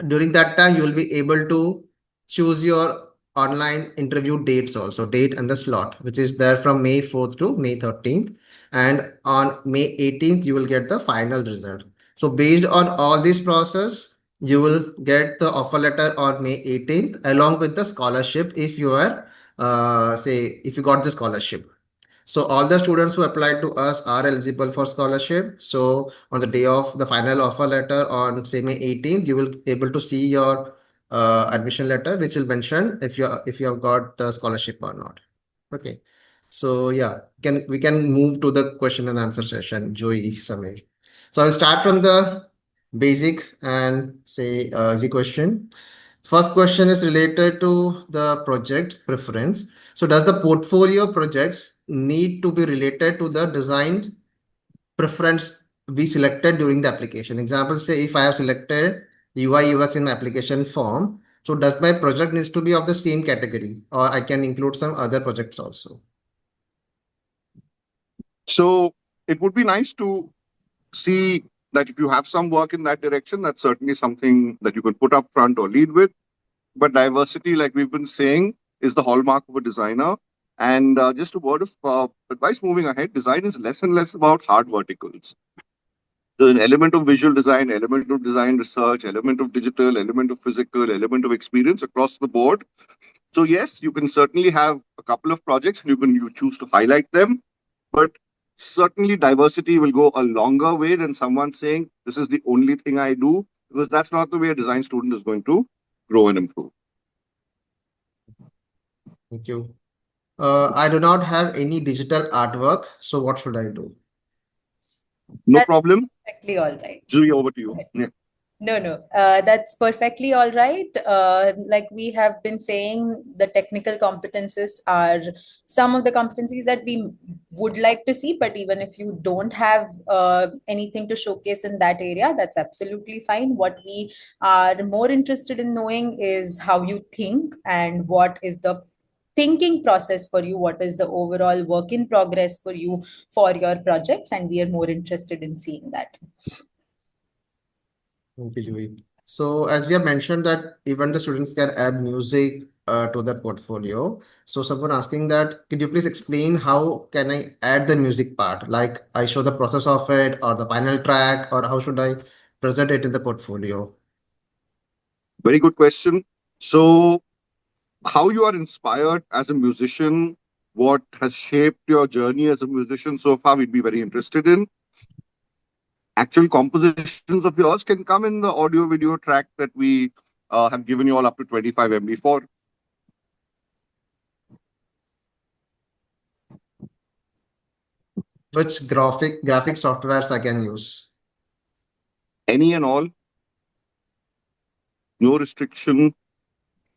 During that time, you will be able to choose your online interview dates also, date and the slot, which is there from May 4th to May 13th. And on May 18th, you will get the final result. So based on all this process, you will get the offer letter on May 18th along with the scholarship if you are, say, if you got the scholarship. So all the students who applied to us are eligible for scholarship. So on the day of the final offer letter on say May 18th, you will able to see your admission letter, which will mention if you have got the scholarship or not. Okay. So yeah, can we can move to the question and answer session, Joey, Samir. So I'll start from the basic and say easy question. First question is related to the project preference. So does the portfolio projects need to be related to the design preference we selected during the application? Example, say if I have selected UI UX in my application form, so does my project needs to be of the same category or I can include some other projects also?
So it would be nice to see that if you have some work in that direction, that's certainly something that you can put up front or lead with. But diversity, like we've been saying, is the hallmark of a designer. And just a word of advice moving ahead, design is less and less about hard verticals. So an element of visual design, element of design research, element of digital, element of physical, element of experience across the board. So yes, you can certainly have a couple of projects and you choose to highlight them, but certainly diversity will go a longer way than someone saying this is the only thing I do, because that's not the way a design student is going to grow and improve.
Thank you. I do not have any digital artwork, so what should I do?
No
That's
problem.
perfectly all right.
Julie, over to
Go
you.
ahead.
Yeah.
No, no, that's perfectly all right. Like we have been saying, the technical competences are some of the competencies that we would like to see. But even if you don't have anything to showcase in that area, that's absolutely fine. What we are more interested in knowing is how you think and what is the thinking process for you, what is the overall work in progress for you for your projects, and we are more interested in seeing that.
Thank you, Julie. So as we have mentioned that even the students can add music to their portfolio. So someone asking that, could you please explain how can I add the music part? Like I show the process of it or the final track, or how should I present it in the portfolio?
Very good question. So, how you are inspired as a musician, what has shaped your journey as a musician so far, we'd be very interested in. Actual compositions of yours can come in the audio video track that we have given you all up to 25 MB for.
Which graphic softwares I can use?
Any and all, no restriction.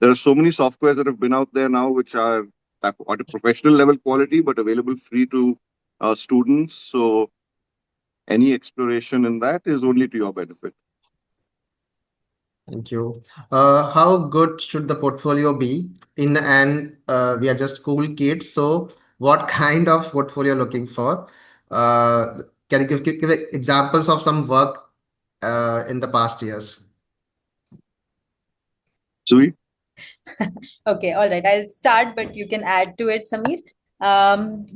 There are so many softwares that have been out there now which are at a professional level quality but available free to students. So any exploration in that is only to your benefit.
Thank you. How good should the portfolio be? In the end, we are just school kids. So, what kind of portfolio looking for? Can you give examples of some work in the past years?
Sui?
Okay, all right. I'll start, but you can add to it, Samir. Um,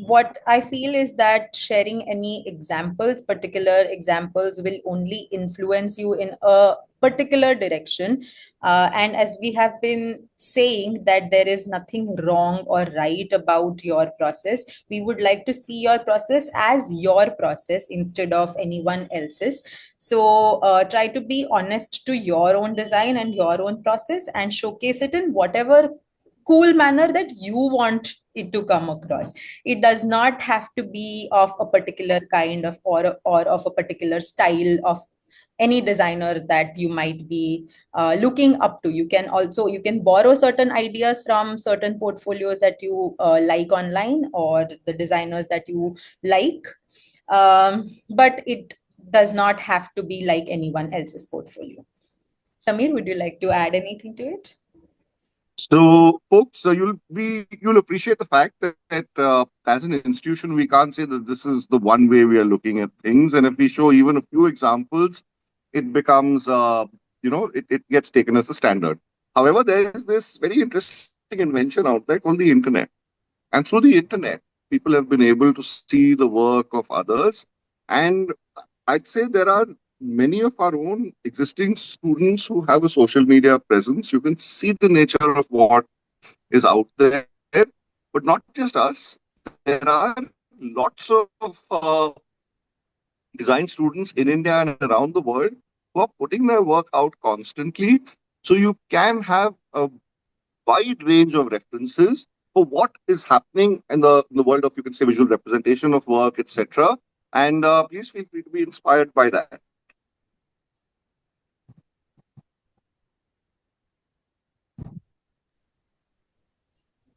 what I feel is that sharing any examples, particular examples, will only influence you in a particular direction. And as we have been saying, that there is nothing wrong or right about your process. We would like to see your process as your process instead of anyone else's. So try to be honest to your own design and your own process and showcase it in whatever cool manner that you want it to come across. It does not have to be of a particular kind of or of a particular style of any designer that you might be looking up to. You can borrow certain ideas from certain portfolios that you like online, or the designers that you like, but it does not have to be like anyone else's portfolio. Samir, would you like to add anything to it?
So, folks, you'll appreciate the fact that as an institution, we can't say that this is the one way we are looking at things. And if we show even a few examples, it becomes it gets taken as a standard. However, there is this very interesting invention out there called the internet, and through the internet, people have been able to see the work of others. And I'd say there are many of our own existing students who have a social media presence. You can see the nature of what is out there. But not just us, there are lots of design students in India and around the world who are putting their work out constantly. So you can have a wide range of references for what is happening in the world of, you can say, visual representation of work, etc. And please feel free to be inspired by that.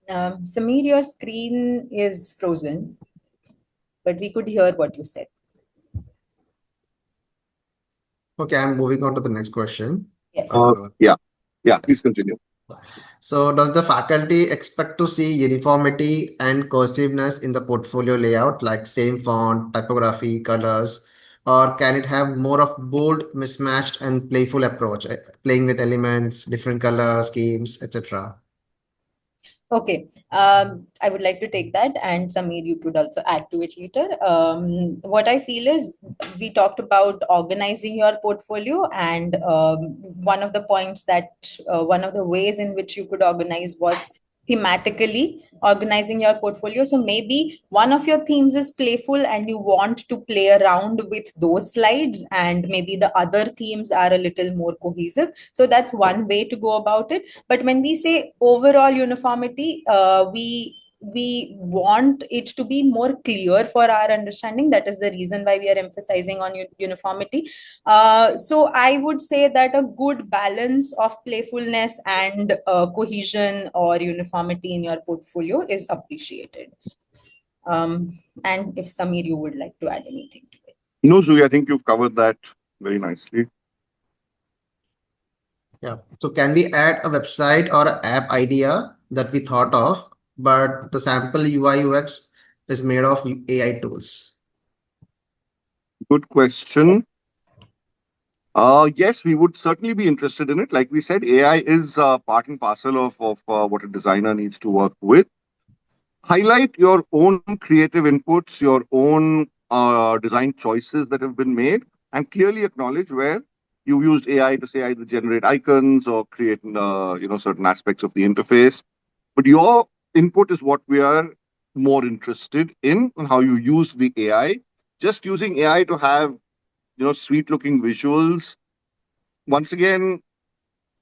Samir, your screen is frozen, but we could hear what you said.
Okay, I'm moving on to the next question.
Yes.
Yeah, yeah, please continue.
So, does the faculty expect to see uniformity and cohesiveness in the portfolio layout, like same font, typography, colors, or can it have more of bold, mismatched, and playful approach, playing with elements, different color schemes, etc.?
Okay, I would like to take that, and Samir, you could also add to it later. What I feel is we talked about organizing your portfolio, and one of the points that one of the ways in which you could organize was thematically organizing your portfolio. So maybe one of your themes is playful, and you want to play around with those slides, and maybe the other themes are a little more cohesive. So that's one way to go about it. But when we say overall uniformity, we want it to be more clear for our understanding. That is the reason why we are emphasizing on uniformity. So I would say that a good balance of playfulness and cohesion or uniformity in your portfolio is appreciated. And if Samir, you would like to add anything to it.
No, Zui, I think you've covered that very nicely.
Yeah. So can we add a website or an app idea that we thought of, but the sample UI UX is made of AI tools?
Good question. Yes, we would certainly be interested in it. Like we said, AI is part and parcel of what a designer needs to work with. Highlight your own creative inputs, your own design choices that have been made, and clearly acknowledge where you used AI to say either generate icons or create certain aspects of the interface. But your input is what we are more interested in, and how you use the AI. Just using AI to have sweet looking visuals, once again,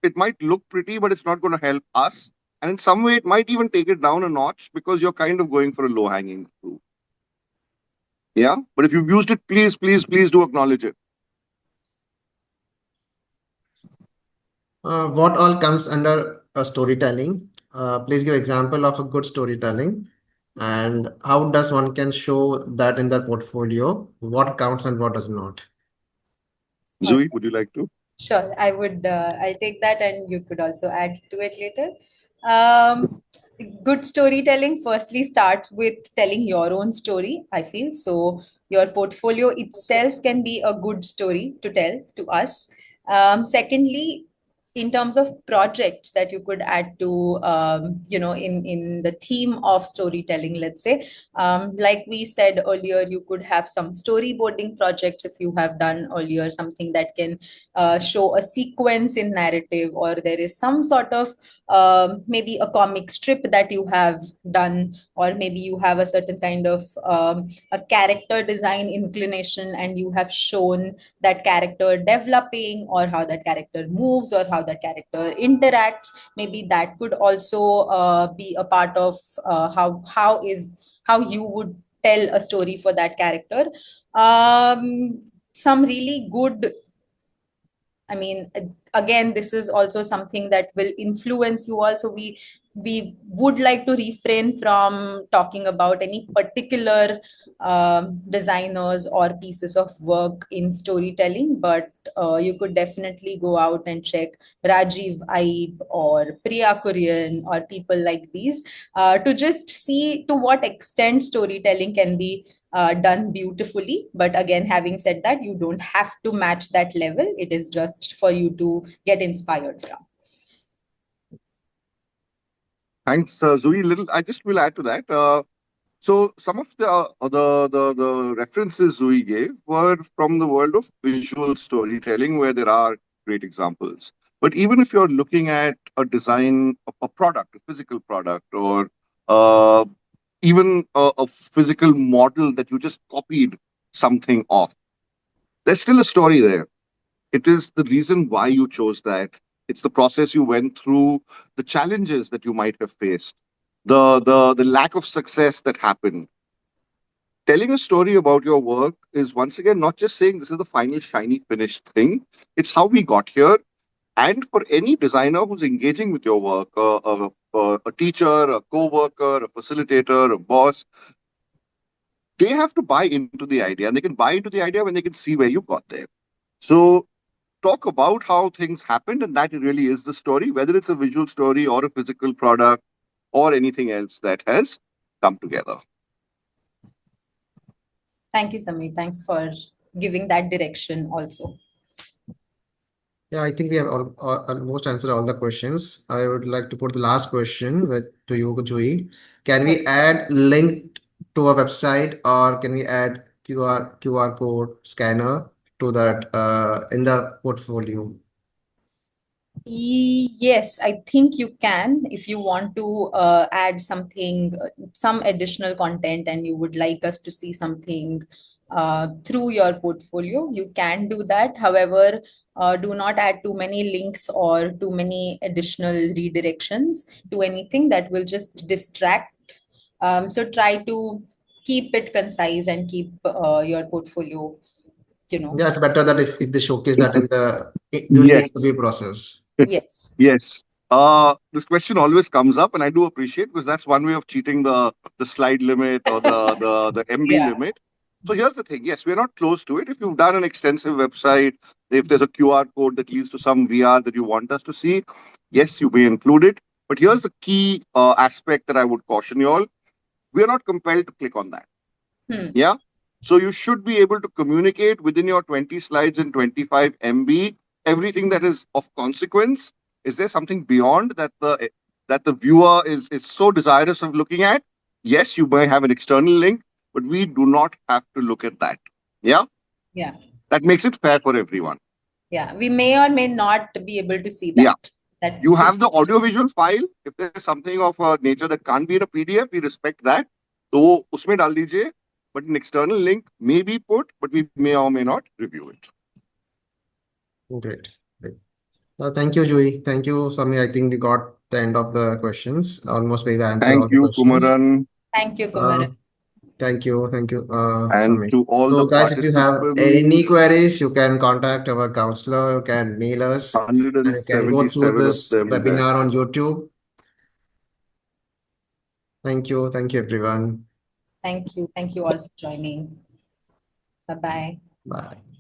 it might look pretty, but it's not going to help us. And in some way, it might even take it down a notch because you're kind of going for a low hanging fruit. Yeah. But if you've used it, please, please, please do acknowledge it.
What all comes under storytelling? Please give example of a good storytelling, and how does one can show that in their portfolio? What counts and what does not?
Zui, would you like to?
Sure, I would. I'll take that, and you could also add to it later. Um, Good storytelling firstly starts with telling your own story, I feel. So your portfolio itself can be a good story to tell to us. Secondly, in terms of projects that you could add to, in the theme of storytelling, let's say, like we said earlier, you could have some storyboarding projects if you have done earlier something that can show a sequence in narrative, or there is some sort of maybe a comic strip that you have done, or maybe you have a certain kind of a character design inclination, and you have shown that character developing, or how that character moves, or how that character interacts. Maybe that could also be a part of how you would tell a story for that character. Some really good, I mean, again, this is also something that will influence you also. We would like to refrain from talking about any particular designers or pieces of work in storytelling, but you could definitely go out and check Rajiv Aib or Priya Kurian or people like these, to just see to what extent storytelling can be done beautifully. But again, having said that, you don't have to match that level. It is just for you to get inspired from.
Thanks, Zui. Little, I just will add to that. So some of the references Zui gave were from the world of visual storytelling, where there are great examples. But even if you're looking at a design of a product, a physical product, or uh, even a physical model that you just copied something off, there's still a story there. It is the reason why you chose that. It's the process you went through, the challenges that you might have faced, the lack of success that happened. Telling a story about your work is once again not just saying this is the final shiny finished thing. It's how we got here. And for any designer who's engaging with your work, a teacher, a co-worker, a facilitator, a boss, they have to buy into the idea, and they can buy into the idea when they can see where you got there. So talk about how things happened, and that really is the story, whether it's a visual story or a physical product or anything else that has come together.
Thank you, Samir. Thanks for giving that direction also.
Yeah, I think we have almost answered all the questions. I would like to put the last question to you, Joey. Can we add link to a website, or can we add QR code scanner to that in the portfolio?
Yes, I think you can. If you want to add something, some additional content, and you would like us to see something through your portfolio, you can do that. However, do not add too many links or too many additional redirections to anything that will just distract. So try to keep it concise and keep your portfolio, you know.
Yeah, it's better that if they showcase that in during the
Yes.
interview process.
Yes.
Yes. This question always comes up, and I do appreciate because that's one way of cheating the slide limit or the MB
Yeah.
limit. So here's the thing. Yes, we're not close to it. If you've done an extensive website, if there's a QR code that leads to some VR that you want us to see, yes, you may include it. But here's the key aspect that I would caution you all. We are not compelled to click on that.
Hmm.
Yeah. So you should be able to communicate within your 20 slides and 25 MB everything that is of consequence. Is there something beyond that the viewer is so desirous of looking at? Yes, you may have an external link, but we do not have to look at that. Yeah.
Yeah.
That makes it fair for everyone.
Yeah, we may or may not be able to see
Yeah.
that. That
You
could.
have the audiovisual file. If there's something of a nature that can't be in a PDF, we respect that. तो वो उसमें डाल दीजिए, but an external link may be put, but we may or may not review it.
Great. Great. Thank you, Joey. Thank you, Samir. I think we got the end of the questions. Almost we've answered all
Thank
the
you,
questions.
Kumaran,
Thank you,
Uh,
Kumar.
thank you,
and
Samir.
to all the
So, guys, if you have any
participants,
queries, you can contact our counselor. You can mail us, and you can go through
177 of
this
them there.
webinar on YouTube. Thank you, everyone.
Thank you. Thank you all for joining. Bye bye.
Bye.